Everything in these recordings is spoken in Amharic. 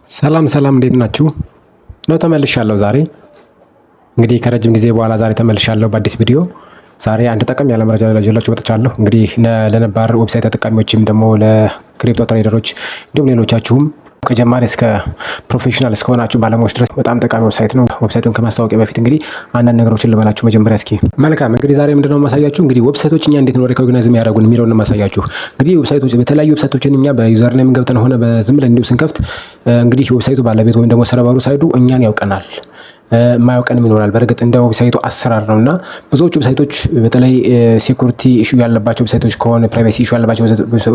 ሰላም እንዴት ናችሁ? ነው ተመልሻለሁ። ዛሬ እንግዲህ ከረጅም ጊዜ በኋላ ዛሬ ተመልሻለሁ በአዲስ ቪዲዮ። ዛሬ አንድ ጠቀም ያለ መረጃ ይዤላችሁ መጥቻለሁ። እንግዲህ ለነባር ዌብሳይት ተጠቃሚዎችም ደግሞ ለክሪፕቶ ትሬደሮች እንዲሁም ሌሎቻችሁም ከጀማሪ እስከ ፕሮፌሽናል እስከሆናችሁ ባለሙያዎች ድረስ በጣም ጠቃሚ ዌብሳይት ነው። ዌብሳይቱን ከማስተዋወቂያ በፊት እንግዲህ አንዳንድ ነገሮችን ልበላችሁ መጀመሪያ እስኪ። መልካም እንግዲህ ዛሬ ምንድነው ማሳያችሁ እንግዲህ ዌብሳይቶች እኛ እንዴት ነው ሪኮግናይዝ የሚያደርጉን የሚለውን ነው ማሳያችሁ። እንግዲህ ዌብሳይቶች በተለያዩ ዌብሳይቶችን እኛ በዩዘር ኔም ገብተን ሆነ በዝም ብለን እንዲሁ ስንከፍት እንግዲህ ዌብሳይቱ ባለቤት ወይም ደግሞ ሰርቨሩ ሳይዱ እኛን ያውቀናል። ማያውቀንም ይኖራል። በእርግጥ እንደ ዌብሳይቱ አሰራር ነውና ብዙዎቹ ዌብሳይቶች በተለይ ሴኩሪቲ ኢሹ ያለባቸው ዌብሳይቶች ከሆነ ፕራይቬሲ ኢሹ ያለባቸው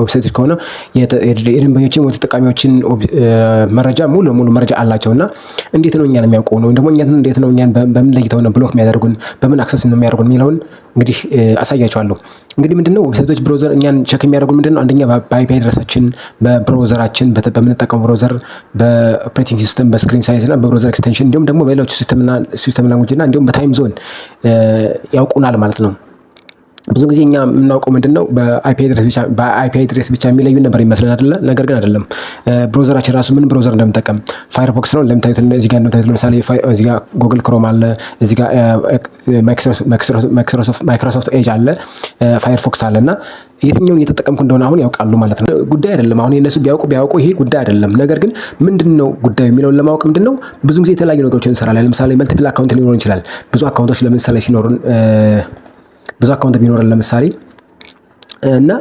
ዌብሳይቶች ከሆነ የደንበኞችን ወይ ተጠቃሚዎችን መረጃ ሙሉ መረጃ አላቸውና እንዴት ነው እኛን የሚያውቀው ነው ደግሞ እኛን እንዴት ነው እኛን በምን ለይተው ነው ብሎክ የሚያደርጉን በምን አክሰስ ነው የሚያደርጉን የሚለውን እንግዲህ አሳያቸዋለሁ። እንግዲህ ምንድነው ዌብሳይቶች ብራውዘር እኛን ቼክ የሚያደርጉን ምንድነው አንደኛ በአይፒ አድሬሳችን በብራውዘራችን በምንጠቀመው ብራውዘር በኦፕሬቲንግ ሲስተም በስክሪን ሳይዝ እና በብራውዘር ኤክስቴንሽን እንዲሁም ደግሞ በሌሎች ሲስተም ላንጉጅ እና እንዲሁም በታይም ዞን ያውቁናል ማለት ነው። ብዙ ጊዜ እኛ የምናውቀው ምንድነው በአይፒ አድሬስ ብቻ የሚለዩን ነበር ይመስለን አይደለ? ነገር ግን አይደለም። ብራውዘራችን ራሱ ምን ብራውዘር እንደምንጠቀም ፋየርፎክስ ነው ለምታዩት እዚህ ጋር እንደምታዩት ለምሳሌ እዚህ ጋር ጉግል ክሮም አለ፣ እዚህ ጋር ማይክሮሶፍት ኤጅ አለ፣ ፋየርፎክስ አለና የትኛውን እየተጠቀምኩ እንደሆነ አሁን ያውቃሉ ማለት ነው። ጉዳይ አይደለም አሁን የነሱ ቢያውቁ ይሄ ጉዳይ አይደለም። ነገር ግን ምንድነው ጉዳዩ የሚለውን ለማወቅ ምንድነው ብዙ ጊዜ የተለያዩ ነገሮችን እንሰራለን። ለምሳሌ መልቲፕል አካውንት ሊኖር ይችላል። ብዙ አካውንቶች ለምሳሌ ሲኖሩን ብዙ አካውንት ቢኖረን ለምሳሌ እና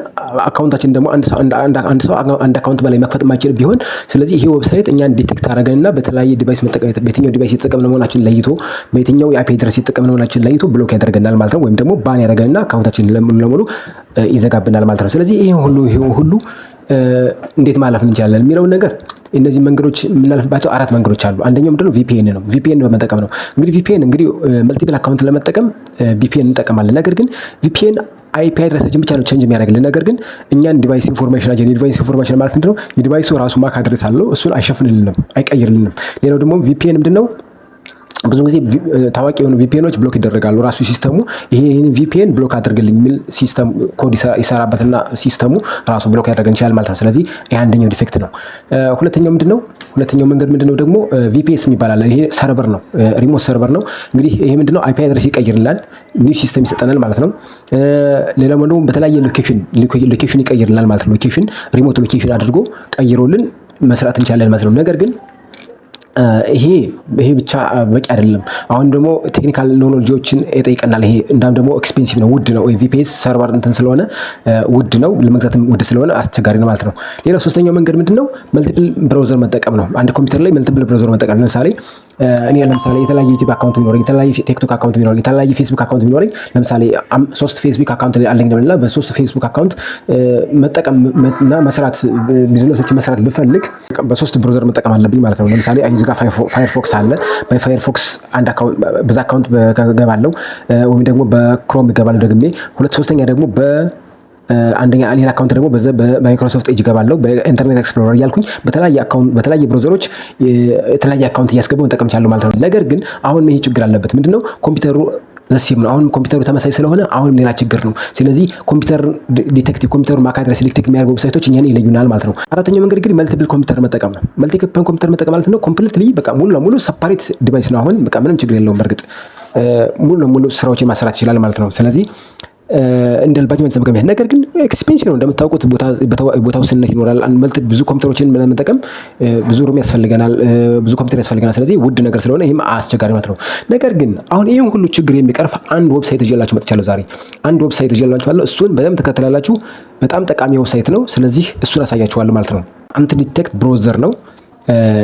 አካውንታችን ደግሞ አንድ ሰው አንድ አካውንት በላይ መክፈት የማይችል ቢሆን ስለዚህ ይሄ ዌብሳይት እኛን ዲቴክት አደረገንና በተለያየ ዲቫይስ በየትኛው ዲቫይስ የተጠቀምነው መሆናችን ለይቶ በየትኛው የአይፒ አድሬስ የተጠቀምነው መሆናችን ለይቶ ብሎክ ያደርገናል ማለት ነው። ወይም ደግሞ ባን ያደርገንና አካውንታችንን ለሙሉ ይዘጋብናል ማለት ነው። ስለዚህ ይሄ ሁሉ እንዴት ማለፍ እንችላለን የሚለውን ነገር እነዚህ መንገዶች የምናልፍባቸው 4 መንገዶች አሉ። አንደኛው ምንድነው ቪፒኤን ነው። ቪፒኤን በመጠቀም ነው። እንግዲህ ቪፒኤን መልቲፕል አካውንት ለመጠቀም ቪፒኤን እንጠቀማለን። ነገር ግን ቪፒኤን አይፒ አድሬሳችን ብቻ ነው ቼንጅ የሚያደርግልን። ነገር ግን እኛን ዲቫይስ ኢንፎርሜሽን ማለት ምንድነው የዲቫይሱ ራሱ ማክ አድሬስ አለው። እሱን አይሸፍንልንም፣ አይቀይርልንም። ሌላው ደግሞ ቪፒኤን ምንድነው ብዙ ጊዜ ታዋቂ የሆኑ ቪፒኤኖች ብሎክ ይደረጋሉ። ራሱ ሲስተሙ ይሄን ቪፒኤን ብሎክ አድርግልኝ የሚል ሲስተም ኮድ ይሰራበትና ሲስተሙ ራሱ ብሎክ ያደርገን ይችላል ማለት ነው። ስለዚህ ይሄ አንደኛው ዲፌክት ነው። ሁለተኛው መንገድ ምንድነው ደግሞ ቪፒኤስ ይባላል። ይሄ ሰርቨር ነው፣ ሪሞት ሰርቨር ነው። እንግዲህ ይሄ ምንድነው አይፒ አድሬስ ይቀይርልናል፣ ኒው ሲስተም ይሰጠናል ማለት ነው። ሌላው ደግሞ በተለያየ ሎኬሽን ይቀይርልናል ማለት ነው። ሪሞት ሎኬሽን አድርጎ ቀይሮልን መስራት እንችላለን ማለት ነው። ነገር ግን ይሄ ብቻ በቂ አይደለም። አሁን ደግሞ ቴክኒካል ኖሌጆችን ይጠይቀናል። ይሄ እንዳም ደግሞ ኤክስፔንሲቭ ነው፣ ውድ ነው። ቪፒኤስ ሰርቨር ስለሆነ ውድ ነው፣ ለመግዛትም ውድ ስለሆነ አስቸጋሪ ነው ማለት ነው። ሌላው ሶስተኛው መንገድ ምንድነው መልቲፕል ብራውዘር መጠቀም ነው። አንድ ኮምፒውተር ላይ መልቲፕል ብራውዘር መጠቀም። ለምሳሌ የተለያየ ዩቲዩብ አካውንት ቢኖረኝ፣ የተለያየ ቲክቶክ አካውንት ቢኖረኝ፣ የተለያየ ፌስቡክ አካውንት ቢኖረኝ ለምሳሌ 3 ፌስቡክ አካውንት አለኝ እና በ3 ፌስቡክ አካውንት መጠቀም እና መስራት ቢዝነሶችን መስራት ብፈልግ በ3 ብራውዘር መጠቀም አለብኝ ማለት ነው። ለምሳሌ እዚህ ጋር ፋየርፎክስ አለ። በፋየርፎክስ አንድ አካውንት በዛ አካውንት ገባለው ወይም ደግሞ በክሮም ገባለው ደግሜ ሶስተኛ ደግሞ አንደኛ ሌላ አካውንት ደግሞ በማይክሮሶፍት ኤጅ ገባለው በኢንተርኔት ኤክስፕሎረር እያልኩኝ በተለያየ ብራውዘሮች የተለያየ አካውንት እያስገባው መጠቀም ቻለው ማለት ነው። ነገር ግን አሁን ይሄ ችግር አለበት። ምንድነው ኮምፒውተሩ ዘሲም ነው። አሁን ኮምፒውተሩ ተመሳሳይ ስለሆነ አሁን ሌላ ችግር ነው። ስለዚህ ኮምፒውተሩ ማክ አድሬስ ዲቴክት የሚያደርጉ ዌብሳይቶች እኛን ይለዩናል ማለት ነው። አራተኛው መንገድ ግን መልቲፕል ኮምፒውተር መጠቀም ነው። መልቲፕል ኮምፒውተር መጠቀም ማለት ነው ኮምፕሊትሊ በቃ ሙሉ ለሙሉ ሰፓሬት ዲቫይስ ነው። አሁን በቃ ምንም ችግር የለውም። በርግጥ ሙሉ ለሙሉ ስራዎችን ማሰራት ይችላል ማለት ነው። ስለዚህ እንደልባችሁ መጠቀም ይሄ ነገር ግን ኤክስፔንሲቭ ነው። እንደምታውቁት ቦታው ስንነት ይኖራል። ብዙ ኮምፒውተሮችን ለመጠቀም ብዙ ሩም ያስፈልገናል፣ ብዙ ኮምፒውተር ያስፈልገናል። ስለዚህ ውድ ነገር ስለሆነ ይሄም አስቸጋሪ ማለት ነው። ነገር ግን አሁን ይሄን ሁሉ ችግር የሚቀርፍ አንድ ዌብሳይት ይዤላችሁ መጥቻለሁ ዛሬ። አንድ ዌብሳይት ይዤላችኋለሁ። እሱን በደንብ ተከታተላላችሁ። በጣም ጠቃሚ ዌብሳይት ነው። ስለዚህ እሱን አሳያችኋለሁ ማለት ነው። አንት ዲቴክት ብራውዘር ነው።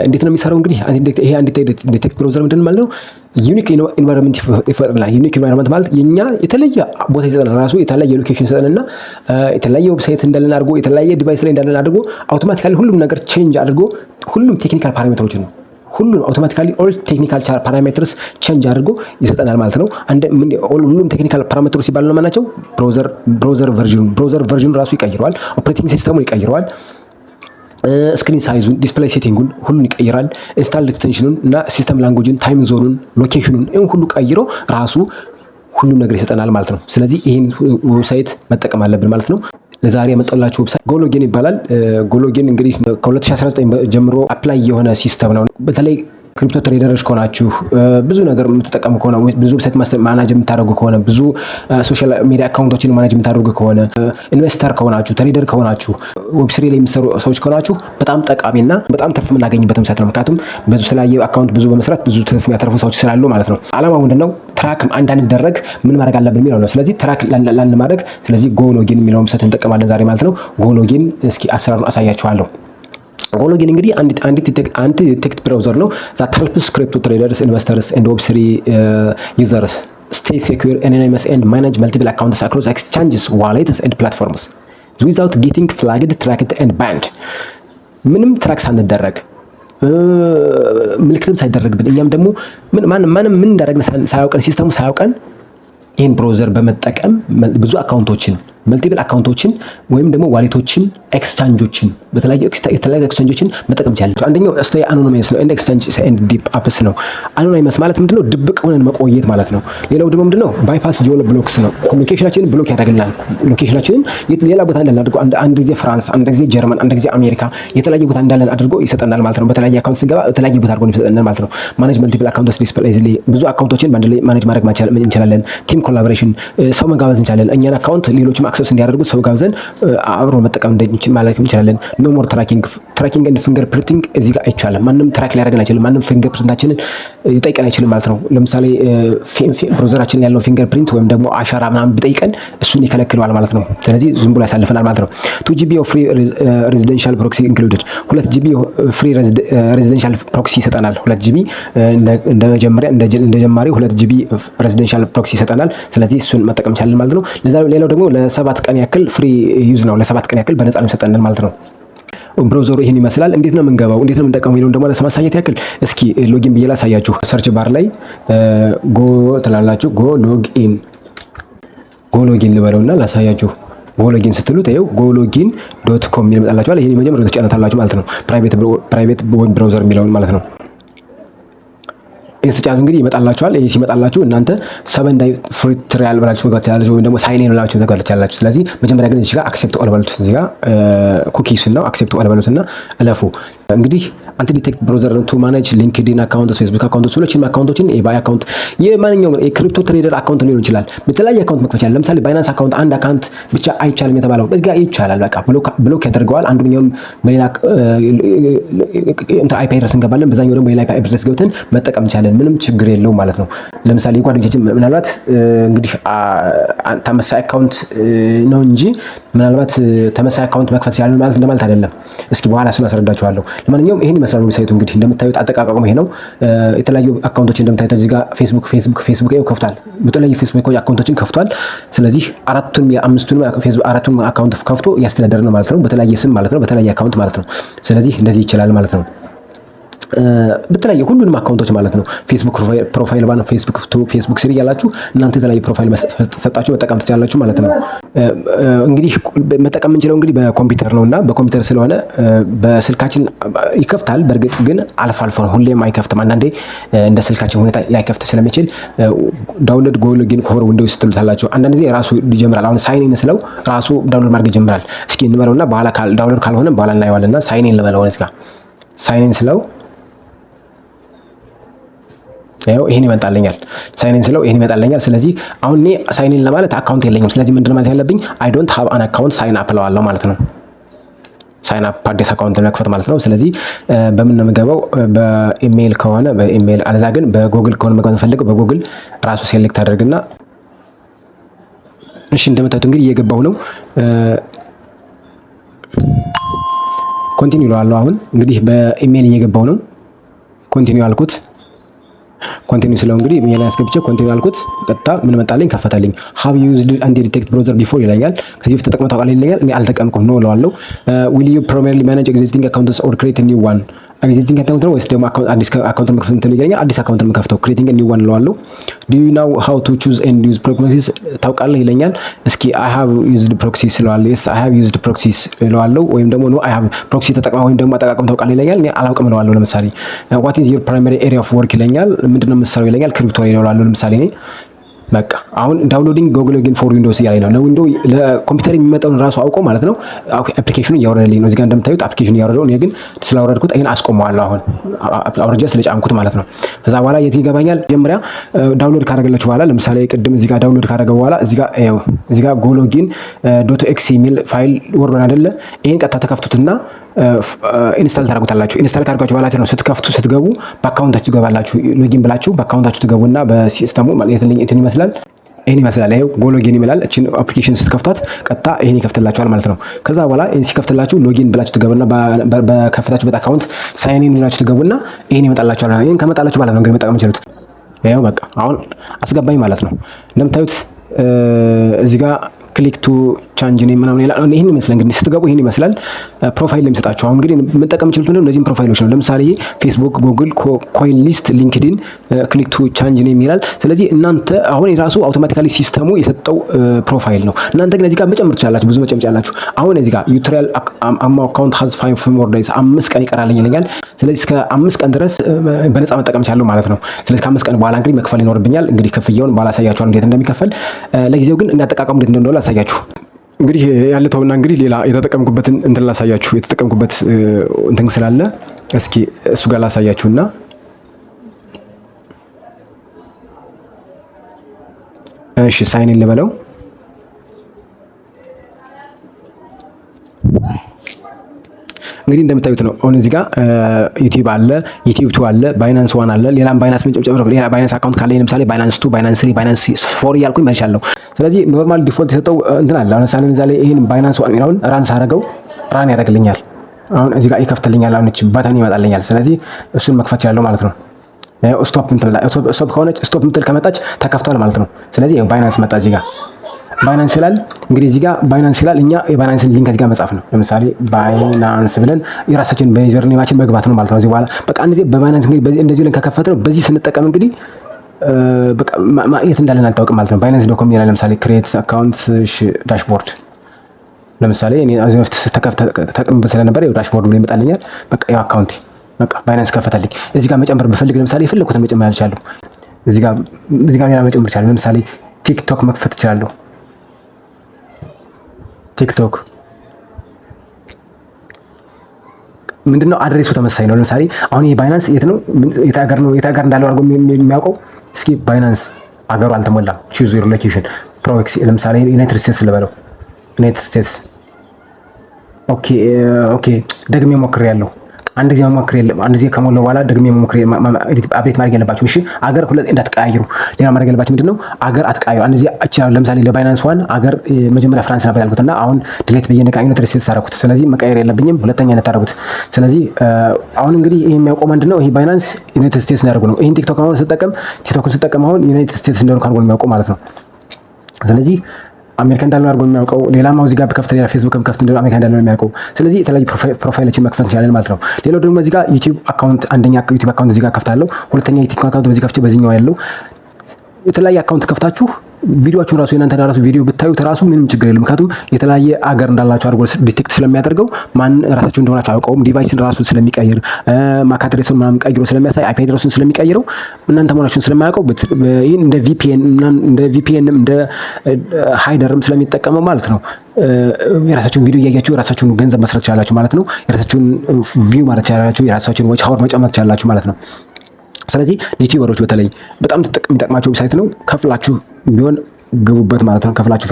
እንዴት ነው የሚሰራው? እንግዲህ ይሄ አንድ ዲቴክት ብራውዘር ምንድን ነው ማለት ነው? ዩኒክ ኢንቫይሮንመንት ይፈጥራል። ዩኒክ ኢንቫይሮንመንት ማለት የኛ የተለየ ቦታ ይሰጠናል። ራሱ የተለየ ሎኬሽን ይሰጠንና የተለየ ዌብሳይት እንዳለን አድርጎ የተለየ ዲቫይስ ላይ እንዳለን አድርጎ አውቶማቲካሊ ሁሉም ነገር ቼንጅ አድርጎ ሁሉም ቴክኒካል ፓራሜትሮችን ነው ሁሉም አውቶማቲካሊ ኦል ቴክኒካል ፓራሜትርስ ቼንጅ አድርጎ ይሰጠናል ማለት ነው። ሁሉም ቴክኒካል ፓራሜትሮች ሲባሉ ነው ማናቸው? ብራውዘር ቨርዥኑ ራሱ ይቀይረዋል። ኦፕሬቲንግ ሲስተሙን ይቀይረዋል። ስክሪን ሳይዙን፣ ዲስፕሌይ ሴቲንጉን ሁሉን ይቀይራል። ኢንስታል ኤክስቴንሽኑን እና ሲስተም ላንጉጅን፣ ታይም ዞኑን፣ ሎኬሽኑን ሁሉ ቀይሮ ራሱ ሁሉም ነገር ይሰጠናል ማለት ነው። ስለዚህ ይሄን ዌብሳይት መጠቀም አለብን ማለት ነው። ለዛሬ የመጣላችሁ ዌብሳይት ጎሎጊን ይባላል። ጎሎጊን እንግዲህ ከ2019 ጀምሮ አፕላይ የሆነ ሲስተም ነው። በተለይ ክሪፕቶ ትሬደሮች ከሆናችሁ ብዙ ነገር የምትጠቀሙ ከሆነ ብዙ ዌብሳይት ማናጅ የምታደርጉ ከሆነ ብዙ ሶሻል ሚዲያ አካውንቶችን ማናጅ የምታደርጉ ከሆነ ኢንቨስተር ከሆናችሁ ትሬደር ከሆናችሁ ዌብ3 ላይ የሚሰሩ ሰዎች ከሆናችሁ በጣም ጠቃሚና በጣም ትርፍ የምናገኝበት ዌብሳይት ነው። ምክንያቱም ብዙ የተለያየ አካውንት ብዙ በመስራት ብዙ ትርፍ የሚያተርፉ ሰዎች ስላሉ ማለት ነው። አላማው ምንድነው? ትራክ እንዳንደረግ ምን ማድረግ አለብን የሚለው ነው። ስለዚህ ትራክ ላንማድረግ ስለዚህ ጎሎጊን የሚለው ዌብሳይት እንጠቀማለን ዛሬ ማለት ነው። ጎሎጊን እስኪ አሰራሩን አሳያችኋለሁ። ጎሎጊን እንግዲህ አንድ ዲቴክት ብራውዘር ነው that helps crypto traders, investors and web3 users stay secure, anonymous and manage multiple accounts across exchanges, wallets and platforms without getting flagged, tracked and banned. ምንም ትራክ ሳንደረግ ምልክትም ሳይደረግብን እኛም ደግሞ ማንም ምን እንዳደረግን ሳያውቀን ሲስተሙ ሳያውቀን ይህን ብራውዘር በመጠቀም ብዙ አካውንቶችን መልቲፕል አካውንቶችን ወይም ደግሞ ዋሌቶችን ኤክስቻንጆችን በተለያዩ ኤክስቻንጆችን መጠቀም ይቻላል። አንደኛው ስቴይ አኖኒመስ ነው። ኤክስቻንጅ ኤንድ ዲፕ አፕስ ነው። አኖኒመስ ማለት ምንድነው? ድብቅ ሆነን መቆየት ማለት ነው። ሌላው ደግሞ ምንድነው? ባይፓስ ጂኦ ብሎክስ ነው። ኮሙኒኬሽናችንን ብሎክ ያደርግልናል። ሎኬሽናችንን ሌላ ቦታ እንዳለን አድርጎ አንድ ጊዜ ፍራንስ፣ አንድ ጊዜ ጀርመን፣ አንድ ጊዜ አሜሪካ የተለያየ ቦታ እንዳለን አድርጎ ይሰጠናል ማለት ነው። በተለያየ አካውንት ስንገባ በተለያየ ቦታ አድርጎ ይሰጠናል ማለት ነው። ማኔጅ መልቲፕል አካውንትስ ዲስፕሌይ ብዙ አካውንቶችን በአንድ ላይ ማኔጅ ማድረግ እንችላለን። ቲም ኮላቦሬሽን ሰው መጋበዝ እንችላለን። እኛን አካውንት ሌሎችም አክሰስ እንዲያደርጉት ሰው ጋብዘን አብሮ መጠቀም እንደምንችል ማለት እንችላለን። ኖ ሞር ትራኪንግ ኤንድ ፊንገር ፕሪንቲንግ እዚህ ጋር አይቻልም። ማንም ትራክ ሊያደርገን አይችልም። ማንም ፊንገር ፕሪንታችንን ይጠይቀን አይችልም ማለት ነው። ለምሳሌ ብራውዘራችን ያለው ፊንገር ፕሪንት ወይም ደግሞ አሻራ ምናምን ቢጠይቀን እሱን ይከለክለዋል ማለት ነው። ስለዚህ ዝም ብሎ ያሳልፈናል ማለት ነው። 2 GB ኦፍ ፍሪ ሬዚደንሻል ፕሮክሲ ኢንክሉድድ 2 GB ፍሪ ሬዚደንሻል ፕሮክሲ ይሰጠናል። 2 GB እንደ ጀማሪ 2 GB ሬዚደንሻል ፕሮክሲ ይሰጠናል። ስለዚህ እሱን መጠቀም ይቻላል ማለት ነው። ሌላው ደግሞ ለ7 ቀን ያክል ፍሪ ዩዝ ነው። ለ7 ቀን ያክል በነፃ ነው ይሰጠናል ማለት ነው። ብራውዘሩ ይሄን ይመስላል። እንዴት ነው የምንገባው? እንዴት ነው የምንጠቀመው? ይሄን ደግሞ ለማሳየት ያክል እስኪ ሎጊን ብዬ ላሳያችሁ። ሰርች ባር ላይ ጎ ትላላችሁ። ጎሎጊን ልበለውና ላሳያችሁ። ጎሎጊን ስትሉት ይኸው ጎሎጊን.com ይመጣላችኋል። ይሄን መጀመሪያ ተጫነታላችሁ ማለት ነው። ፕራይቬት ዌብ ብራውዘር የሚለውን ማለት ነው። የተጫኑ እንግዲህ ይመጣላችኋል። ይሄ ሲመጣላችሁ እናንተ 7 ዳይ ፍሪ ትራያል ብላችሁ መግባት ትችላላችሁ፣ ወይም ደግሞ ሳይን ኢን ብላችሁ መግባት ትችላላችሁ። ስለዚህ መጀመሪያ ግን እዚህ ጋር አክሴፕት ኦል በሉት። እዚህ ጋር ኩኪስ ነው አክሴፕት ኦል በሉትና እለፉ። እንግዲህ አንተ ዲቴክት ብራውዘር ቱ ማኔጅ ሊንክድኢን አካውንትስ፣ ፌስቡክ አካውንትስ፣ ሁሉንም አካውንቶችን የባይ አካውንት የማንኛውም የክሪፕቶ ትሬደር አካውንት ሊሆን ይችላል። በተለያየ አካውንት መክፈት ይችላል። ለምሳሌ ባይናንስ አካውንት አንድ አካውንት ብቻ አይቻልም የተባለው እዚህ ጋር ይቻላል። በቃ ብሎክ ያደርገዋል። አንዱኛውን በሌላ አይፒ አድረስ እንገባለን፣ በዛኛው ደግሞ የላይፕ አድረስ ገብተን መጠቀም ይቻላል። ምንም ችግር የለውም ማለት ነው። ለምሳሌ ጓደኞቻችን ምናልባት እንግዲህ ተመሳሳይ አካውንት ነው እንጂ ምናልባት ተመሳሳይ አካውንት መክፈት ይችላል ማለት እንደማለት አይደለም። እስኪ በኋላ እሱን አስረዳችኋለሁ። ለማንኛውም ይሄን ይመስላል ዌብሳይቱ። እንግዲህ እንደምታዩት አጠቃቀሙ ይሄ ነው። የተለያዩ አካውንቶችን እንደምታዩት እዚህ ጋር ፌስቡክ ይኸው ከፍቷል። በተለያዩ ፌስቡክ አካውንቶችን ከፍቷል። ስለዚህ አራቱን አካውንት ከፍቶ እያስተዳደረ ነው ማለት ነው። በተለያየ ስም ማለት ነው፣ በተለያየ አካውንት ማለት ነው። ስለዚህ እንደዚህ ይችላል ማለት ነው። በተለያየ ሁሉንም አካውንቶች ማለት ነው። ፌስቡክ ፕሮፋይል ባን ፌስቡክ ስሪ ያላችሁ እናንተ የተለያየ ፕሮፋይል ሰጣችሁ መጠቀም ትችላላችሁ ማለት ነው። እንግዲህ መጠቀም የምንችለው እንግዲህ በኮምፒውተር ነውና በኮምፒውተር ስለሆነ በስልካችን ይከፍታል። በእርግጥ ግን አልፎ አልፎ ነው፣ ሁሌም አይከፍትም። አንዳንዴ እንደ ስልካችን ሁኔታ ላይከፍት ስለሚችል ዳውንሎድ ጎሎጊን ፎር ዊንዶውስ ትሉታላችሁ። አንዳንድ ጊዜ ራሱ ይጀምራል። አሁን ሳይን ኢን ስለው ራሱ ዳውንሎድ ማድረግ ይጀምራል። እስኪ እንበለውና በኋላ ዳውንሎድ ካልሆነ በኋላ እናየዋለንና ሳይን ኢን ልበለው። እዚህ ጋር ሳይን ኢን ስለው ይሄን ይመጣልኛል። ሳይን ኢን ስለው ይሄን ይመጣልኛል። ስለዚህ አሁን እኔ ሳይን ኢን ለማለት አካውንት የለኝም። ስለዚህ ምንድነው ማለት ያለብኝ? አይ ዶንት ሃቭ አን አካውንት ሳይን አፕ ለዋለሁ ማለት ነው። ሳይን አፕ አዲስ አካውንት ለመክፈት ማለት ነው። ስለዚህ በምን ነው የምገባው? በኢሜል ከሆነ በኢሜል፣ አለዛ ግን በጉግል ከሆነ መግባት ፈልገው በጉግል ራሱ ሴሌክት አድርግና እሺ፣ እንደምታዩት እንግዲህ እየገባው ነው። ኮንቲኒው ለዋለሁ። አሁን እንግዲህ በኢሜል እየገባው ነው። ኮንቲኒው አልኩት። ኮንቲኒው ስለው እንግዲህ ምን ላይ አስገብቼ ኮንቲኒው አልኩት። ቀጥታ ምን መጣልኝ? ከፈተልኝ። ሃቭ ዩዝድ አንድ ዲቴክት ብራውዘር ቢፎር ይለኛል። ከዚህ በፊት ተጠቅመህ ታውቃለህ ይለኛል። እኔ አልተጠቀምኩም ነው እለዋለሁ። ዊል ዩ ፕራይመሪሊ ማኔጅ ኤግዚስቲንግ አካውንትስ ኦር ክሬት ኒው ዋን? ኤግዚስቲንግ አካውንት ነው ወይስ ደግሞ አዲስ አካውንት መክፈት ይለኛል። አዲስ አካውንት መክፈተው ክሬቲንግ ኒው ዋን እለዋለሁ። ዱ ዩ ናው ሃው ቱ ቹዝ ኤንድ ዩዝ ፕሮክሲስ? ታውቃለህ ይለኛል። እስኪ አይ ሃቭ ዩዝድ ፕሮክሲስ እለዋለሁ። የስ አይ ሃቭ ዩዝድ ፕሮክሲስ እለዋለሁ። ወይም ደግሞ ኖ አይ ሃቭ ፕሮክሲ ተጠቅመህ ወይም ደግሞ አጠቃቀም ታውቃለህ ይለኛል። እኔ አላውቅም እለዋለሁ። ለምሳሌ ዋት ኢዝ ዩር ፕራይመሪ ኤሪያ ኦፍ ወርክ ይለኛል። ምንድነው የምትሰራው ይለኛል። ክሪፕቶ ላይ እለዋለሁ። ለምሳሌ እኔ በቃ አሁን ዳውንሎዲንግ ጎግል ሎጊን ፎር ዊንዶውስ እያለኝ ነው። ለዊንዶ ለኮምፒውተር የሚመጣውን ራሱ አውቆ ማለት ነው አፕሊኬሽኑ እያወረደልኝ ነው። እዚህ ጋር እንደምታዩት አፕሊኬሽኑ እያወረደው፣ እኔ ግን ስላወረድኩት ይሄን አስቆመዋለሁ። አሁን አውርጄ ስለጫንኩት ማለት ነው። ከዛ በኋላ የት ይገባኛል? መጀመሪያ ዳውንሎድ ካደረገላችሁ በኋላ ለምሳሌ ቅድም እዚህ ጋር ዳውንሎድ ካደረገ በኋላ እዚህ ጋር ጎሎጊን ዶት ኤክስ የሚል ፋይል ወርዶን አይደለ? ይሄን ቀጥታ ተከፍቱትና ኢንስታል ታደርጉታላችሁ። ኢንስታል ካደረጋችሁ በኋላ ነው ስትከፍቱ ስትገቡ በአካውንታችሁ ትገባላችሁ። ሎጊን ብላችሁ በአካውንታችሁ ትገቡና በሲስተሙ እንትን ይመስላል። ይሄን ይመስላል። ይሄው ጎሎጊን ይላል። እቺን አፕሊኬሽን ስትከፍቷት ቀጥታ ይሄን ይከፍትላችኋል ማለት ነው። ከዛ በኋላ ይሄን ሲከፍትላችሁ ሎጊን ብላችሁ ትገቡና በከፈታችሁበት አካውንት ሳይን ኢን ብላችሁ ትገቡና ይሄን ይመጣላችኋል። ይሄን ከመጣላችሁ በኋላ ነው እንግዲህ መጠቀም የምትችሉት። ይሄው በቃ አሁን አስገባኝ ማለት ነው። እንደምታዩት እዚህ ጋር ክሊክ ቱ ቻንጅ ኔም ምናምን ይላል። ይሄን ይመስላል እንግዲህ ስትገቡ ይሄን ይመስላል። ፕሮፋይል ላይ የሚሰጣችሁ አሁን እንግዲህ መጠቀም የምትችሉት ምንድነው? እነዚህን ፕሮፋይሎች ነው። ለምሳሌ ፌስቡክ፣ ጉግል፣ ኮይን ሊስት፣ ሊንክድኢን፣ ክሊክ ቱ ቻንጅ ኔም ይላል። ስለዚህ እናንተ አሁን የራሱ አውቶማቲካሊ ሲስተሙ የሰጠው ፕሮፋይል ነው። እናንተ ግን እዚህ ጋር መጨመር ትችላላችሁ፣ ብዙ መጨመር ትችላላችሁ። አሁን እዚህ ጋር ዩቲዩቶሪያል አካውንት ሃዝ 5 ሞር ዴይስ 5 ቀን ይቀራልኝ ይለኛል። ስለዚህ እስከ 5 ቀን ድረስ በነፃ መጠቀም እችላለሁ ማለት ነው። ስለዚህ ከ5 ቀን በኋላ እንግዲህ መክፈል ይኖርብኛል። እንግዲህ ክፍያውን በኋላ አሳያችኋለሁ እንዴት እንደሚከፈል። ለጊዜው ግን እንዳጠቃቀሙ እንዴት እንደሆነ ላሳያችሁ። እንግዲህ ያለተውና እንግዲህ ሌላ የተጠቀምኩበትን እንትን ላሳያችሁ። የተጠቀምኩበት እንትን ስላለ እስኪ እሱ ጋር ላሳያችሁና እሺ ሳይን ኢን ልበለው። እንግዲህ እንደምታዩት ነው። አሁን እዚህ ጋር ዩቲዩብ አለ፣ ዩቲዩብ 2 አለ፣ ባይናንስ 1 አለ። ሌላም ባይናንስ ምን ጨምጨም ሌላ ባይናንስ አካውንት ካለኝ ለምሳሌ ባይናንስ 2፣ ባይናንስ 3፣ ባይናንስ 4 እያልኩኝ መልሻለሁ። ስለዚህ ኖርማል ዲፎልት የሰጠው እንትን አለ። አሁን ለምሳሌ እዛ ላይ ይሄን ባይናንስ 1 የሚለውን ራን ሳደርገው ራን ያደርግልኛል። አሁን እዚህ ጋር ይከፍትልኛል። አሁን እቺ ባተን ይመጣልኛል። ስለዚህ እሱን መክፈት ያለው ማለት ነው። ስቶፕ ከሆነች ስቶፕ ምትል ከመጣች ተከፍቷል ማለት ነው። ስለዚህ ባይናንስ መጣ እዚህ ጋር ባይናንስ ይላል። እንግዲህ እዚህ ጋር ባይናንስ ይላል። እኛ የባይናንስን ሊንክ እዚህ ጋር መጻፍ ነው። ለምሳሌ ባይናንስ ብለን የራሳችን በዩዘር ኔማችን መግባት ነው ማለት ነው። እዚህ በኋላ በቃ በባይናንስ እንግዲህ በዚህ እንደዚህ ብለን ከከፈት ነው በዚህ ስንጠቀም እንግዲህ በቃ የት እንዳለን አልታወቅም ማለት ነው። ባይናንስ ዶት ኮም ይላል። ለምሳሌ ክሬት አካውንት ዳሽቦርድ ለምሳሌ እኔ እዚህ በፊት ተጠቅምበት ስለነበር ይኸው ዳሽቦርድ ብሎ ይመጣልኛል። በቃ ያው አካውንቴ በቃ ባይናንስ ከፈተልኝ። እዚህ ጋር መጨመር ብፈልግ ለምሳሌ የፈለኩትን መጨመር አልቻለሁ። እዚህ ጋር ሌላ መጨመር ይችላል። ለምሳሌ ቲክቶክ መክፈት እችላለሁ። ቲክቶክ ምንድነው? አድሬሱ ተመሳሳይ ነው። ለምሳሌ አሁን ይሄ ባይናንስ የት ነው? የት ሀገር እንዳለው አድርጎ የሚያውቀው እስኪ ባይናንስ አገሩ አልተሞላም። ቹዝ ዩር ሎኬሽን ፕሮክሲ ለምሳሌ ዩናይትድ ስቴትስ ልበለው። ዩናይትድ ስቴትስ ኦኬ ደግሜ ሞክሬያለሁ። አንድ ጊዜ መሞክር የለም። አንድ ጊዜ ከሞላው በኋላ ደግሜ መሞክር አፕዴት ማድረግ የለባችሁም። እሺ አገር ሁለት እንዳትቀያይሩ። ሌላ ማድረግ የለባችሁ ምንድነው? አገር አትቀያይሩ። አንድ ጊዜ ለምሳሌ ለባይናንስ ዋን አገር መጀመሪያ ፍራንስ ነበር ያልኩትና አሁን ዲሌት በየነቃ ዩናይትድ ስቴትስ አደረኩት። ስለዚህ መቀየር የለብኝም። ሁለተኛ እንደታረጉት። ስለዚህ አሁን እንግዲህ ይሄ የሚያውቀው ምንድነው? ይሄ ባይናንስ ዩናይትድ ስቴትስ ነው ያደርጉ ነው። ይሄን ቲክቶክን ስጠቀም አሁን ዩናይትድ ስቴትስ እንደሆነ ካርጎ የሚያውቀው ማለት ነው። ስለዚህ አሜሪካ እንዳለው አድርጎ የሚያውቀው ሌላም እዚህ ጋር በከፍተኛ ፌስቡክም ከፍት እንደው አሜሪካ እንዳለው የሚያውቀው። ስለዚህ የተለያዩ ፕሮፋይሎችን መክፈት እንችላለን ማለት ነው። ሌላው ደግሞ እዚህ ጋር ዩቲዩብ አካውንት አንደኛ ዩቲዩብ አካውንት እዚህ ጋር ከፍታለሁ። ሁለተኛ ዩቲዩብ አካውንት በዚህ ከፍቼ በዚህኛው ያለው የተለያየ አካውንት ከፍታችሁ ቪዲዮአችሁን ራሱ የእናንተ ራሱ ቪዲዮ ብታዩት ራሱ ምንም ችግር የለም። ምክንያቱም የተለያየ አገር እንዳላችሁ አድርጎ ዲቴክት ስለሚያደርገው ማን ራሳችሁ እንደሆናችሁ አያውቀውም። ዲቫይስን ራሱ ስለሚቀይር ማክ አድሬሱን ምናምን ቀይሮ ስለሚያሳይ አይፒ አድሬሱን ስለሚቀይረው እናንተ መሆናችሁን ስለማያውቀው ይሄን እንደ ቪፒኤን እንደ ሃይደርም ስለሚጠቀመው ማለት ነው። የራሳችሁን ቪዲዮ እያያችሁ የራሳችሁን ገንዘብ መስራት ትችላላችሁ ማለት ነው። የራሳችሁን ቪው ማለት ትችላላችሁ። የራሳችሁን ዎች ሀወር መጨመር ትችላላችሁ ማለት ነው። ስለዚህ ዩቲዩበሮች በተለይ በጣም የሚጠቅማቸው ዌብሳይት ነው። ከፍላችሁ ቢሆን ግቡበት ማለት ነው። ከፍላችሁ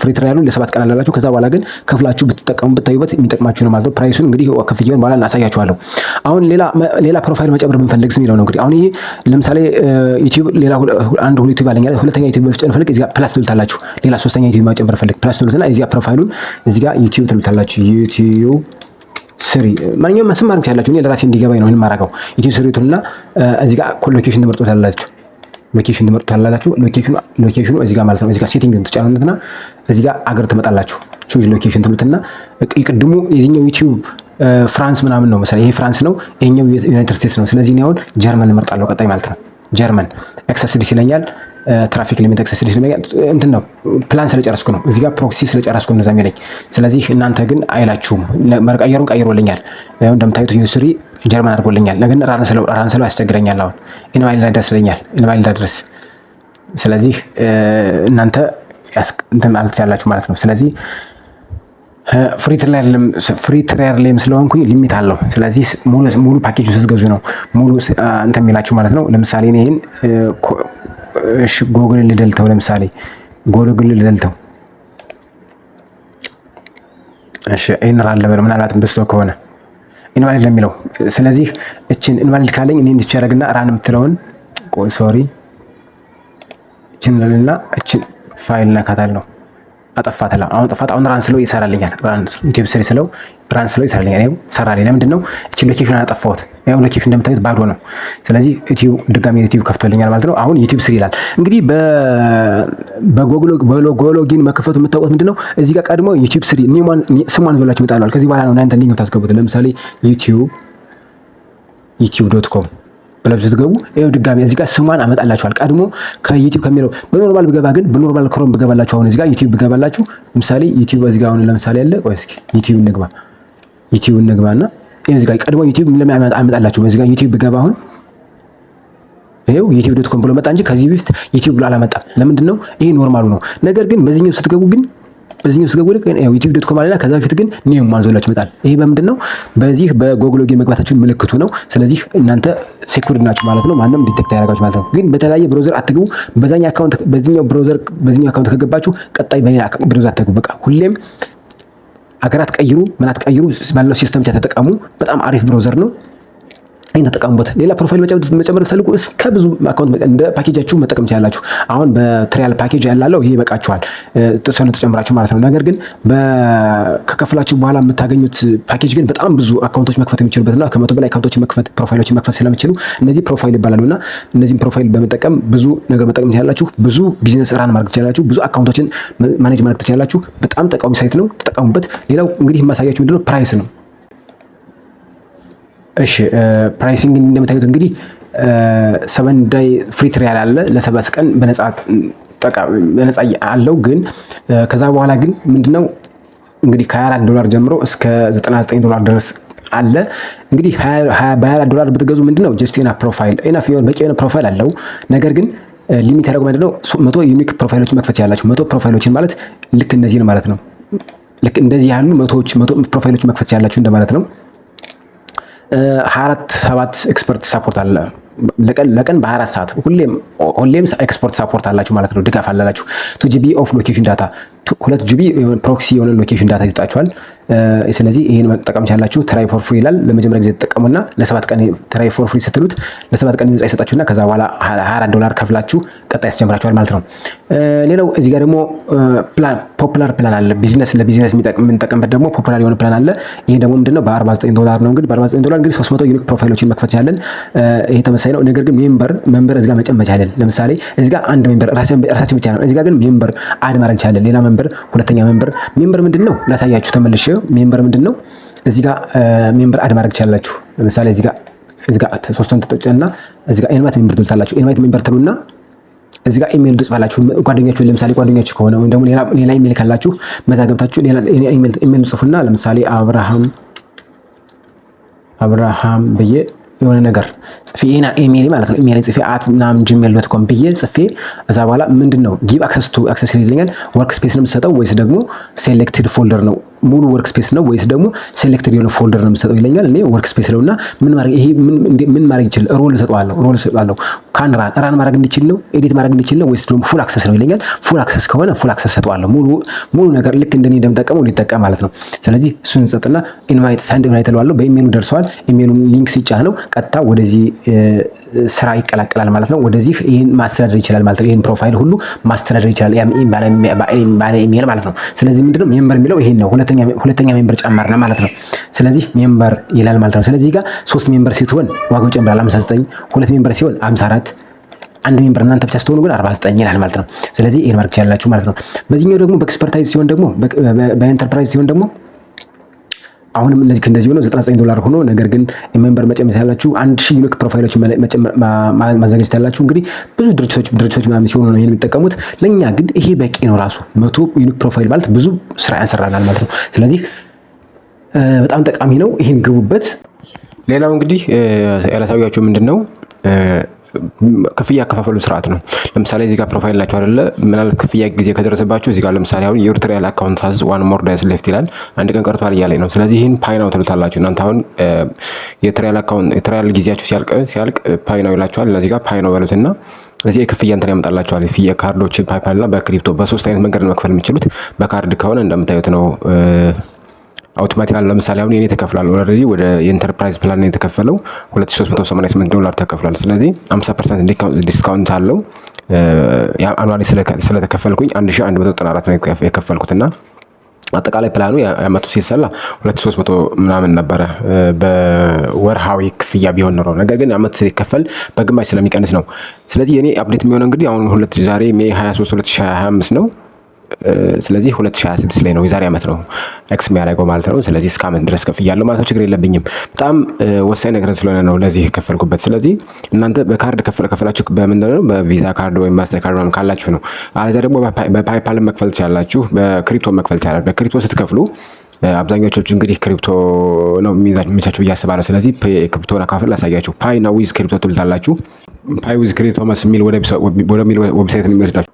ፍሪ ትራያሉ ለ7 ቀን አላላችሁ። ከዛ በኋላ ግን ከፍላችሁ ብትጠቀሙ ብታዩበት የሚጠቅማችሁ ነው ማለት ነው። ፕራይሱን እንግዲህ ክፍያውን በኋላ እናሳያችኋለሁ። አሁን ሌላ ፕሮፋይል መጨመር ብንፈልግ የሚለው ነው እንግዲህ። አሁን ይሄ ለምሳሌ ዩቲዩብ ሌላ አንድ ሁለት ዩቲዩብ አለኝ። ሁለተኛ ዩቲዩብ መጨመር ፈልግ እዚህ ጋር ፕላስ ትሉታላችሁ። ሌላ ሶስተኛ ዩቲዩብ መጨመር ፈልግ ፕላስ ትሉትና እዚህ ጋር ፕሮፋይሉን እዚህ ጋር ዩቲዩብ ትሉታላችሁ። ዩቲዩብ ስሪ ማንኛውም ስም ማድረግ ትችላላችሁ። እኔ ለራሴ እንዲገባኝ ነው ይሄን ማድረገው። ዩቲዩብ ስሪ ትሉና እዚህ ጋር ሎኬሽን ትመርጡታላችሁ። ሎኬሽኑ እዚህ ጋር ማለት ነው። እዚህ ጋር ሴቲንግ ትጫኑትና እዚህ ጋር አገር ትመጣላችሁ። ቹዝ ሎኬሽን ትሉትና ይቅድሙ የዚህኛው ዩቲዩብ ፍራንስ ምናምን ነው መሰለኝ። ይሄ ፍራንስ ነው፣ ይሄኛው ዩናይትድ ስቴትስ ነው። ስለዚህ እኔ አሁን ጀርመን እመርጣለሁ ቀጣይ ማለት ነው። ጀርመን ኤክሰስ ዲስ ይለኛል። ትራፊክ ሊሚት ኤክሰስ ዲስ ይለኛል። እንትን ነው ፕላን ስለጨረስኩ ነው። እዚህ ጋር ፕሮክሲ ስለጨረስኩ ነው የሚለኝ። ስለዚህ እናንተ ግን አይላችሁም። መቀየሩን ቀይሮልኛል። እንደምታዩት ዩስሪ ጀርመን አድርጎልኛል። ነገር ራን ስለው ያስቸግረኛል። አሁን ኢንቫሊድ አድረስ ይለኛል። ኢንቫሊድ አድረስ ስለዚህ እናንተ እንትን ማለት ትችላላችሁ ማለት ነው። ስለዚህ ፍሪ ትራያል ላይም ስለሆንኩኝ ሊሚት አለው። ስለዚህ ሙሉ ፓኬጅ ስትገዙ ነው ሙሉ እንትን የሚላችሁ ማለት ነው። ለምሳሌ እኔ ይሄን ጎግል ልደልተው፣ ለምሳሌ ጎግል ልደልተው። እሺ ኢንራል ለበር ምናልባትም በስቶ ከሆነ ኢንቫሊድ ለሚለው፣ ስለዚህ እችን ኢንቫሊድ ካለኝ እኔ እንዲቻረግና ራን የምትለውን ሶሪ እችንልና እችን ፋይል ነካታለሁ። አጠፋታለሁ። አሁን ጠፋት። አሁን ራን ስለው ይሰራልኛል። ራን ዩቲዩብ ስሪ ስለው ራን ስለው ይሰራልኛል። ይሄው ሰራልኝ። ለምንድን ነው እቺ ሎኬሽን አጠፋሁት? ይሄው ሎኬሽን እንደምታዩት ባዶ ነው። ስለዚህ ዩቲዩብ ድጋሚ ዩቲዩብ ከፍቶልኛል ማለት ነው። አሁን ዩቲዩብ ስሪ ይላል። እንግዲህ በጎሎጊን መከፈቱ የምታውቁት ምንድነው? እዚህ ጋር ቀድሞ ዩቲዩብ ስሪ ስሟን ብላችሁ ይመጣላል። ከዚህ በኋላ ነው እናንተ ሊንክ ታስገቡት። ለምሳሌ youtube.com ብላችሁ ስትገቡ ይሄው ድጋሚ እዚህ ጋር ስሟን አመጣላችኋል። ቀድሞ ከዩቲዩብ ከሚለው በኖርማል ብገባ ግን በኖርማል ክሮም ብገባላችሁ አሁን እዚህ ጋር ዩቲዩብ ብገባላችሁ ለምሳሌ ዩቲዩብ እዚህ ጋር አሁን ለምሳሌ ያለ ቆይ እስኪ ዩቲዩብ እንግባና እዚህ ጋር ቀድሞ ዩቲዩብ ለምን አመጣላችሁ? በዚህ ጋር ዩቲዩብ ብገባ አሁን ይሄው youtube.com ብሎ መጣ እንጂ ከዚህ በፊት ዩቲዩብ ብሎ አላመጣም። ለምንድን ነው? ይሄ ኖርማሉ ነው። ነገር ግን በዚህኛው ስትገቡ ግን ልክ youtube.com አለና ከዛ በፊት ግን ኔም ማንዞላችሁ ይመጣል። ይሄ በምንድን ነው? በዚህ በጎግሎጊን መግባታችሁን ምልክቱ ነው። ስለዚህ እናንተ ሴኩሪቲ ናችሁ ማለት ነው። ማንም ዲቴክት ያደርጋችሁ ማለት ነው። ግን በተለያየ ብራውዘር አትግቡ። በዛኛው አካውንት ከገባችሁ ቀጣይ በሌላ ብራውዘር አትግቡ። በቃ ሁሌም አገራት ቀይሩ፣ ምን አትቀይሩ ባለው ሲስተም ብቻ ተጠቀሙ። በጣም አሪፍ ብራውዘር ነው። አይን ተጠቀሙበት። ሌላ ፕሮፋይል መጨመር ፈልጉ እስከ ብዙ አካውንት እንደ ፓኬጃችሁ መጠቀም ትችላላችሁ። አሁን በትሪያል ፓኬጅ ያላለው ይሄ ይበቃችኋል ተጨምራችሁ ማለት ነው። ነገር ግን ከከፍላችሁ በኋላ የምታገኙት ፓኬጅ ግን በጣም ብዙ አካውንቶች መክፈት የሚችሉበትና ከመቶ በላይ አካውንቶች ፕሮፋይሎችን መክፈት ስለሚችሉ እነዚህ ፕሮፋይል ይባላሉና እነዚህን ፕሮፋይል በመጠቀም ብዙ ነገር መጠቀም ትችላላችሁ። ብዙ ቢዝነስ ራን ማድረግ ትችላላችሁ። ብዙ አካውንቶችን ማኔጅ ማድረግ ትችላላችሁ። በጣም ጠቃሚ ሳይት ነው፣ ተጠቀሙበት። ሌላው እንግዲህ የማሳያችሁ ምንድነው ፕራይስ ነው። እሺ ፕራይሲንግ እንደምታዩት እንግዲህ 7 ዳይ ፍሪ ትራያል አለ ለ7 ቀን በነፃ አለው። ግን ከዛ በኋላ ግን ምንድነው እንግዲህ $24 ጀምሮ እስከ $99 ድረስ አለ። እንግዲህ $24 ብትገዙ ምንድነው ጀስት ኢናፍ ፕሮፋይል በቂ የሆነ ፕሮፋይል አለው። ነገር ግን ሊሚት ያደረገው ምንድነው 100 ዩኒክ ፕሮፋይሎችን መክፈት ያላችሁ። 100 ፕሮፋይሎችን ማለት ልክ እነዚህ ነው ማለት ነው። ልክ እንደዚህ ያሉ 100 ፕሮፋይሎችን መክፈት ያላችሁ እንደማለት ነው። 24/7 ኤክስፐርት ሳፖርት አለ። ለቀን በ24 ሰዓት ሁሌም ኤክስፖርት ሳፖርት አላችሁ ማለት ነው። ድጋፍ አላላችሁ። 2 GB ኦፍ ሎኬሽን ዳታ 2 GB ፕሮክሲ የሆነ ሎኬሽን ዳታ ይሰጣችኋል። ስለዚህ ይሄን መጠቀም ቻላችሁ። ትራይ ፎር ፍሪ ይላል። ለመጀመሪያ ጊዜ ተጠቀሙና ለ7 ቀን ትራይ ፎር ፍሪ ስትሉት ለ7 ቀን ነፃ ይሰጣችሁና ከዛ በኋላ $24 ከፍላችሁ ቀጣይ ያስጀምራችኋል ማለት ነው። ሌላው እዚህ ጋር ደግሞ ፖፑላር ፕላን አለ። ለቢዝነስ የምንጠቀምበት ደግሞ ፖፑላር የሆነ ፕላን አለ። ይሄ ደግሞ ምንድነው $49 ነው። እንግዲህ $49 እንግዲህ 300 ዩኒክ ፕሮፋይሎችን መክፈት ያለን ይሄ ተመሳሳይ ነው። ነገር ግን ሜምበር እዚህ ጋር መጨመር ይቻላል። ለምሳሌ እዚህ ጋር አንድ ሜምበር ራሳችን ብቻ ነው። እዚህ ጋር ግን ሜምበር አድ ማድረግ ይቻላል። ሌላ ሜምበር፣ ሁለተኛ ሜምበር ምንድነው ላሳያችሁ ተመልሼ። ሜምበር ምንድነው እዚህ ጋር ሜምበር አድ ማድረግ ይቻላልላችሁ። ለምሳሌ እዚህ ጋር ሶስቱን ተጠጨና እዚህ ጋር ኢንቫይት ሜምበር ትሉታላችሁ። ኢንቫይት ሜምበር ትሉና እዚህ ጋር ኢሜል ጽፋላችሁ ጓደኛችሁ፣ ለምሳሌ ጓደኛችሁ ከሆነ ወይም ደግሞ ሌላ ኢሜል ካላችሁ መዛ ገብታችሁ ሌላ ኢሜል ጽፉና ለምሳሌ አብርሃም ብዬ የሆነ ነገር ጽፌ እና ኢሜል ማለት ነው። ኢሜል ጽፌ @gmail.com ብዬ ጽፌ እዛ በኋላ ምንድነው ጊቭ አክሰስ ይለኛል። ወርክ ስፔስ ነው የምትሰጠው ወይስ ደግሞ ሴሌክትድ ፎልደር ነው? ሙሉ ወርክ ስፔስ ነው ወይስ ደግሞ ሴሌክትድ የሆነ ፎልደር ነው የምትሰጠው ይለኛል። እኔ ወርክ ስፔስ ነውና ምን ማድረግ ይችላል? ሮል እሰጠዋለሁ። ካን ራን ማድረግ እንዲችል ነው፣ ኤዲት ማድረግ እንዲችል ነው ወይስ ደግሞ ፉል አክሰስ ነው ይለኛል። ፉል አክሰስ ከሆነ ፉል አክሰስ ሰጠዋለሁ። ሙሉ ነገር ልክ እንደኔ እንደምጠቀመው ሊጠቀም ማለት ነው። ስለዚህ እሱን እንሰጥና ሳንድ ኢንቫይት እለዋለሁ። በኢሜሉ ደርሰዋል። ኢሜሉን ሊንክ ሲጫህ ነው ቀጥታ ወደዚህ ስራ ይቀላቀላል ማለት ነው። ወደዚህ ይሄን ማስተዳደር ይችላል ማለት ነው። ይሄን ፕሮፋይል ሁሉ ማስተዳደር ይችላል ባለ ኢሜል ማለት ነው። ስለዚህ ምንድነው ሜምበር የሚለው ይሄን ነው። ሁለተኛ ሜምበር ጨመርና ማለት ነው። ስለዚህ ሜምበር ይላል ማለት ነው። ስለዚህ ጋር 3 ሜምበር ሲሆን ዋጋው ይጨምራል 59፣ 2 ሜምበር ሲሆን 54፣ አንድ ሜምበር እናንተ ብቻ ስትሆኑ ግን 49 ይላል ማለት ነው። ስለዚህ ይሄን ማድረግ ይችላልላችሁ ማለት ነው። በዚህኛው ደግሞ በኤክስፐርታይዝ ሲሆን ደግሞ በኤንተርፕራይዝ ሲሆን ደግሞ አሁንም እንደዚህ ሆኖ $99 ሆኖ ነገር ግን ሜምበር መጨመር ያላችሁ 1000 ዩኒክ ፕሮፋይሎች ማዘጋጀት ያላችሁ እንግዲህ ብዙ ድርጅቶች ምናምን ሲሆኑ ነው ይሄን የሚጠቀሙት። ለኛ ግን ይሄ በቂ ነው። ራሱ 100 ዩኒክ ፕሮፋይል ማለት ብዙ ስራ ያሰራናል ማለት ነው። ስለዚህ በጣም ጠቃሚ ነው። ይሄን ግቡበት። ሌላው እንግዲህ ያላሳያችሁ ምንድነው ክፍያ አከፋፈሉ ስርዓት ነው። ለምሳሌ እዚህ ጋር ፕሮፋይል ላችሁ አይደለ? ምናልባት ክፍያ ጊዜ ከደረሰባችሁ እዚህ ጋር ለምሳሌ አሁን your trial account has one more days left ይላል። አንድ ቀን ቀርቷል እያለኝ ነው። ስለዚህ ይህን ፓይ ናው ትሉታላችሁ እናንተ። አሁን የትራያል ጊዜያችሁ ሲያልቅ ፓይ ናው ይላችኋል። እዚህ ጋር ፓይ ናው በሉትና እዚህ የክፍያ እንትን ያመጣላችኋል። የካርዶችን ፓይፓል እና በክሪፕቶ በሶስት አይነት መንገድ ነው መክፈል የምትችሉት። በካርድ ከሆነ እንደምታዩት ነው አውቶማቲካሊ። ለምሳሌ አሁን የኔ ተከፍሏል ኦልሬዲ ወደ የኢንተርፕራይዝ ፕላን የተከፈለው $2388 ተከፍሏል። ስለዚህ 50% ዲስካውንት አለው። አኑዋሊ ስለተከፈልኩኝ 1194 ነው የከፈልኩትና አጠቃላይ ፕላኑ ያመጡ ሲሰላ 2300 ምናምን ነበረ በወርሃዊ ክፍያ ቢሆን ነው። ነገር ግን አመት ሲከፈል በግማሽ ስለሚቀንስ ነው። ስለዚህ የኔ አፕዴት የሚሆነው እንግዲህ አሁን ዛሬ ሜይ 23 2025 ነው። ስለዚህ 2026 ላይ ነው የዛሬ አመት ነው ኤክስ የሚያደርገው ማለት ነው። ስለዚህ እስከ አመት ድረስ ከፍያለሁ ማለት ነው። ችግር የለብኝም። በጣም ወሳኝ ነገር ስለሆነ ነው ለዚህ የከፈልኩበት። ስለዚህ እናንተ በካርድ ከፈላችሁ በምንድን ነው በቪዛ ካርድ ወይም ማስተር ካርድ ምናምን ካላችሁ ነው። አለዚያ ደግሞ በፓይፓል መክፈል ትችላላችሁ፣ በክሪፕቶ መክፈል ትችላላችሁ። በክሪፕቶ ስትከፍሉ አብዛኞቹ እንግዲህ ክሪፕቶ ነው የሚቻችሁ ብዬ አስባለሁ። ስለዚህ ክሪፕቶን አካፍል ላሳያችሁ። ፓይ ናው ዊዝ ክሪፕቶ ትሉታላችሁ። ፓይ ዊዝ ክሪፕቶ የሚል ወደሚል ዌብሳይት ነው የሚወስዳችሁ።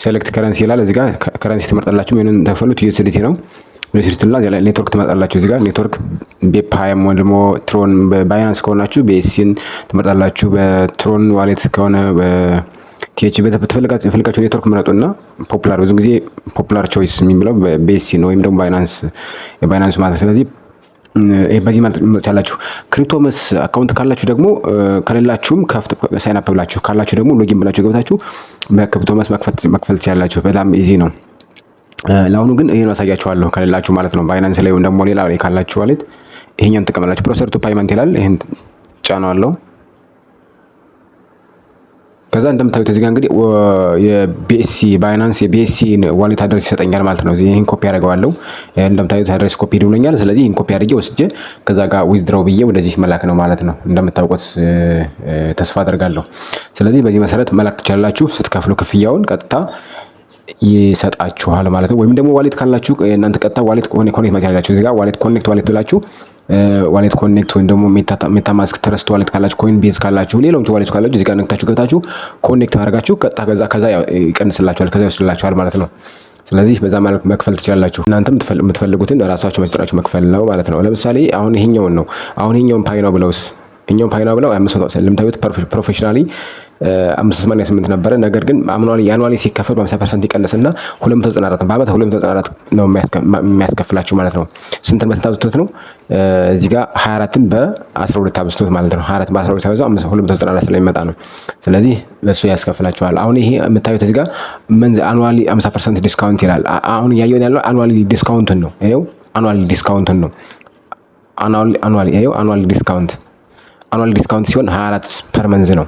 ሴሌክት ከረንሲ ይላል። እዚህ ጋር ከረንሲ ትመርጣላችሁ። ምንም ተፈልጉት ዩኤስዲቲ ነው። ዩኤስዲቲ እና እዚህ ላይ ኔትወርክ ትመርጣላችሁ። እዚህ ጋር ኔትወርክ ቤፓይም ወይ ደግሞ ትሮን በባይናንስ ከሆናችሁ ቤሲን ትመርጣላችሁ። በትሮን ዋሌት ከሆነ በቲኤች በተፈልጋችሁ ኔትወርክ ምረጡና ፖፑላር ብዙ ጊዜ ፖፑላር ቾይስ የሚለው ቤሲን ወይም ደግሞ ባይናንስ ማለት። ስለዚህ በዚህ ማለት ያላችሁ ክሪፕቶመስ አካውንት ካላችሁ ደግሞ ከሌላችሁም ሳይን አፕ ብላችሁ ካላችሁ ደግሞ ሎጊን ብላችሁ ገብታችሁ በክሪፕቶመስ መክፈል ትችላላችሁ። በጣም ኢዚ ነው። ለአሁኑ ግን ይሄን አሳያችኋለሁ ከሌላችሁ ማለት ነው። ባይናንስ ላይ ወይም ደግሞ ሌላ ላይ ካላችሁ ዋሌት ይሄኛን ተቀበላችሁ። ፕሮሰስ ቱ ፔመንት ይላል። ይሄን ጫናለሁ። ከዛ እንደምታዩት እዚህ ጋር እንግዲህ የቢኤስሲ ባይናንስ የቢኤስሲ ዋሌት አድሬስ ይሰጠኛል ማለት ነው። እዚህ ይሄን ኮፒ አደርገዋለሁ። እንደምታዩት አድሬስ ኮፒ ይሉኛል። ስለዚህ ይሄን ኮፒ አድርጌ ወስጄ ከዛ ጋር ዊዝድሮው ብዬ ወደዚህ መላክ ነው ማለት ነው። እንደምታውቁት ተስፋ አደርጋለሁ። ስለዚህ በዚህ መሰረት መላክ ትችላላችሁ። ስትከፍሉ ክፍያውን ቀጥታ ይሰጣችኋል ማለት ነው። ወይም ደግሞ ዋሌት ካላችሁ እናንተ ቀጥታ ዋሌት ኮኔክት ማድረጋችሁ እዚህ ጋር ዋሌት ኮኔክት ብላችሁ ዋሌት ኮኔክት ወይም ደግሞ ሜታማስክ ትረስት ዋሌት ካላችሁ ኮይን ቤዝ ካላችሁ ሌሎች ዋሌት ካላችሁ እዚህ ጋር ነክታችሁ ገብታችሁ ኮኔክት አድርጋችሁ ቀጥታ ከዛ ይቀንስላችኋል፣ ከዛ ይወስድላችኋል ማለት ነው። ስለዚህ በዛ ማለት መክፈል ትችላላችሁ። እናንተም የምትፈልጉትን ራሳችሁ መስጠራችሁ መክፈል ነው ማለት ነው። ለምሳሌ አሁን ይሄኛውን ነው ፓይ ነው ብለውስ እኛው ፓይ ነው ብለው 500 ለምታዩት ፕሮፌሽናሊ 588 ነበረ። ነገር ግን አኑዋሊ ሲከፈል በ50% ይቀንስና 294 በአመት 294 ነው የሚያስከፍላችሁ ማለት ነው። ስንትን በስንት ነው እዚህ ጋር 24ን በ12 አብስቶት ማለት ነው። 24 በ12 ያበዛው 294 ስለሚመጣ ነው። ስለዚህ በሱ ያስከፍላችኋል። አሁን ይሄ የምታዩት እዚህ ጋር አኑዋሊ 50% ዲስካውንት ይላል። አሁን ያየው ያለው አኑዋሊ ዲስካውንቱን ነው። ይሄው አኑዋሊ ዲስካውንቱን ነው። አኑዋሊ ዲስካውንት ሲሆን 24 ፐር መንዝ ነው።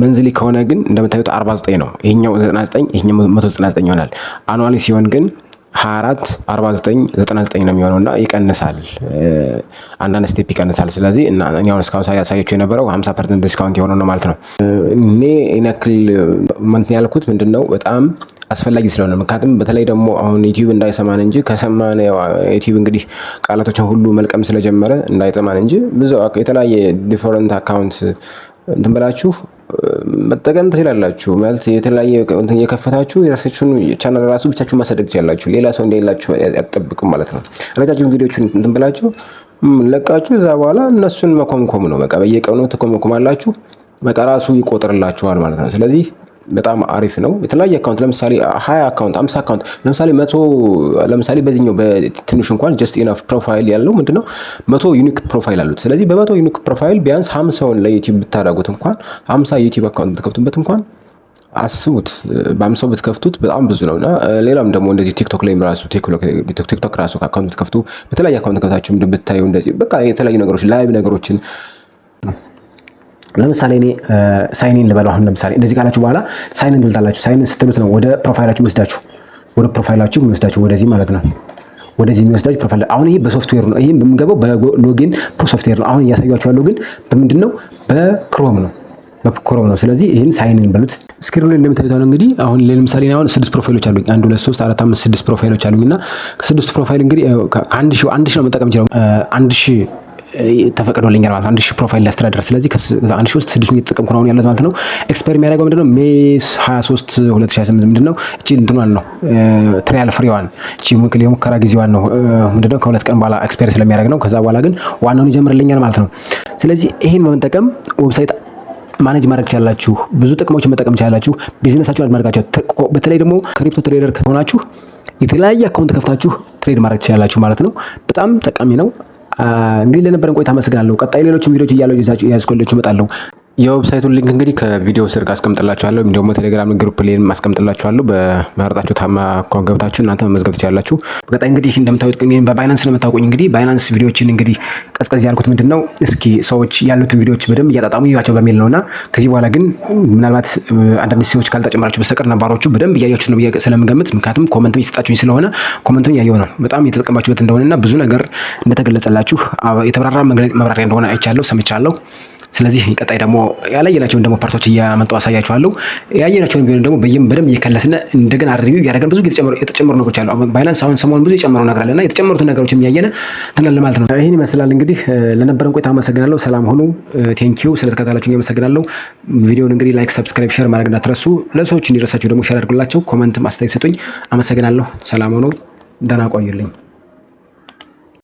መንዝሊ ከሆነ ግን እንደምታዩት 49 ነው። ይሄኛው 99 ይሄኛው 199 ይሆናል። አኑዋሊ ሲሆን ግን 24 49 99 ነው የሚሆነውና ይቀንሳል። አንዳንድ ስቴፕ ይቀንሳል። ስለዚህ እና እኔ አሁን እስካሁን ሳያሳያችሁ የነበረው 50% ዲስካውንት የሆነው ነው ማለት ነው። እኔ ኢነክል ምን ያልኩት ምንድነው በጣም አስፈላጊ ስለሆነ ምክንያቱም በተለይ ደግሞ አሁን ዩቲዩብ እንዳይሰማን እንጂ ከሰማን ዩቲዩብ እንግዲህ ቃላቶችን ሁሉ መልቀም ስለጀመረ እንዳይጠማን እንጂ ብዙ የተለያየ ዲፈረንት አካውንት እንትን ብላችሁ መጠቀም ትችላላችሁ። ማለት የተለያየ እንትን የከፈታችሁ የራሳችሁን ቻናል ራሱ ብቻችሁን ማሳደግ ትችላላችሁ። ሌላ ሰው እንደሌላችሁ አትጠብቁም ማለት ነው። ረጃጅም ቪዲዮዎችን እንትን ብላችሁ ለቃችሁ እዛ በኋላ እነሱን መኮምኮም ነው። በቃ በየቀኑ ተኮምኮማላችሁ በቃ ራሱ ይቆጥርላችኋል ማለት ነው። ስለዚህ በጣም አሪፍ ነው። የተለያየ አካውንት ለምሳሌ 20 አካውንት 50 አካውንት ለምሳሌ 100 ለምሳሌ በዚህኛው በትንሹ እንኳን ጀስት ኢነፍ ፕሮፋይል ያለው ምንድነው 100 ዩኒክ ፕሮፋይል አሉት። ስለዚህ በ100 ዩኒክ ፕሮፋይል ቢያንስ 50ውን ለዩቲዩብ ብታደርጉት እንኳን 50 ዩቲዩብ አካውንት ብትከፍቱበት እንኳን አስቡት በ50 ብትከፍቱት በጣም ብዙ ነውና ሌላም ደግሞ እንደዚህ ቲክቶክ ላይም ራሱ ቲክቶክ ራሱ አካውንት ብትከፍቱ በተለያየ አካውንት ከፍታችሁ ብታዩ እንደዚህ በቃ የተለያዩ ነገሮች ላይቭ ነገሮችን ለምሳሌ እኔ ሳይኒን ልበለው። አሁን ለምሳሌ እንደዚህ ካላችሁ በኋላ ሳይኒን ትልታላችሁ። ሳይኒን ስትሉት ነው ወደ ፕሮፋይላችሁ ወስዳችሁ ወደዚህ ማለት ነው። ወደዚህ የሚወስዳችሁ ፕሮፋይል። አሁን ይሄ በሶፍትዌር ነው። ይሄ በምንገባው በሎጊን ሶፍትዌር ነው። አሁን እያሳያችሁ ያለው ግን በምንድነው በክሮም ነው። ስለዚህ ይሄን ሳይኒን በሉት። ስክሪኑ ላይ እንደምታዩት ነው እንግዲህ አሁን ለምሳሌ አሁን 6 ፕሮፋይሎች አሉኝ። 1 2 3 4 5 6 ፕሮፋይሎች አሉኝና ከ6 ፕሮፋይል እንግዲህ ከ1000 ነው መጠቀም ይችላል። 1000 ተፈቅዶልኛል ማለት ነው። 1000 ፕሮፋይል ሊያስተዳድር። ስለዚህ ከ1000 ውስጥ 6000 እየተጠቀምኩ ነው ያለሁት ማለት ነው። ኤክስፓየር የሚያደርገው ምንድነው ሜይ 23 2028 ምንድነው እቺ እንትኗን ነው ትራያል ፍሪዋን እቺ የሙከራ ጊዜዋን ነው ምንድነው ከ2 ቀን በኋላ ኤክስፓየር ስለሚያደርግ ነው። ከዛ በኋላ ግን ዋናውን ይጀምርልኛል ማለት ነው። ስለዚህ ይሄን በመጠቀም ዌብሳይት ማኔጅ ማድረግ ትችላላችሁ። ብዙ ጥቅሞችን መጠቀም ትችላላችሁ። ቢዝነሳችሁን አድማርጋችሁ በተለይ ደግሞ ክሪፕቶ ትሬደር ከሆናችሁ የተለያየ አካውንት ከፍታችሁ ትሬድ ማድረግ ትችላላችሁ ማለት ነው። በጣም ጠቃሚ ነው። እንግዲህ ለነበረን ቆይታ አመሰግናለሁ። ቀጣይ ሌሎችም ቪዲዮዎች እያለሁ ያዝኮላችሁ እመጣለሁ። የዌብሳይቱን ሊንክ እንግዲህ ከቪዲዮ ስር አስቀምጥላችኋለሁ። እንዲሁም ቴሌግራም ግሩፕ ላይ አስቀምጥላችኋለሁ። በመረጣችሁ ታማ አካውንት ገብታችሁ እናንተ መመዝገብ ትችላላችሁ። በቀጣይ እንግዲህ እንደምታዩት በባይናንስ ነው የምታውቁኝ። እንግዲህ ባይናንስ ቪዲዮዎችን እንግዲህ ቀዝቀዝ ያልኩት ምንድነው እስኪ ሰዎች ያሉትን ቪዲዮዎች በደንብ እያጣጣሙ ይዋቸው በሚል ነውና ከዚህ በኋላ ግን ምናልባት አንዳንድ ሰዎች ካልተጨመራችሁ በስተቀር ነባሮቹ በደንብ እያያችሁት ነው ብዬ ስለምገምት፣ ምክንያቱም ኮሜንት እየሰጣችሁኝ ስለሆነ ኮሜንቱን እያየሁ ነው በጣም እየተጠቀማችሁበት እንደሆነና ብዙ ነገር እንደተገለጸላችሁ የተብራራ መብራሪያ እንደሆነ አይቻለሁ፣ ሰምቻለሁ። ስለዚህ ቀጣይ ደግሞ ያላየናቸውን ደግሞ ፓርቶች እያመጣው አሳያችኋለሁ። ያየናቸውን ቢሆን ደግሞ በደንብ እየከለስን እንደገና ሪቪው እያደረግን ብዙ የተጨመሩ ነገሮች አሉ። ባይናንስ አሁን ሰሞኑን ብዙ የጨመረው ነገር አለና የተጨመሩትን ነገሮችን እያየን እንላለን ማለት ነው። ይሄን ይመስላል እንግዲህ ለነበረን ቆይታ አመሰግናለሁ። ሰላም ሁኑ። ቴንኪዩ ስለተከታተላችሁኝ አመሰግናለሁ። ቪዲዮውን እንግዲህ ላይክ፣ ሰብስክራይብ፣ ሼር ማድረግ እንዳትረሱ። ለሰዎች እንዲደርሳቸው ደግሞ ሼር አድርጉላቸው። ኮሜንት አስተያየት ስጡኝ። አመሰግናለሁ። ሰላም ሁኑ። ደህና ቆዩልኝ።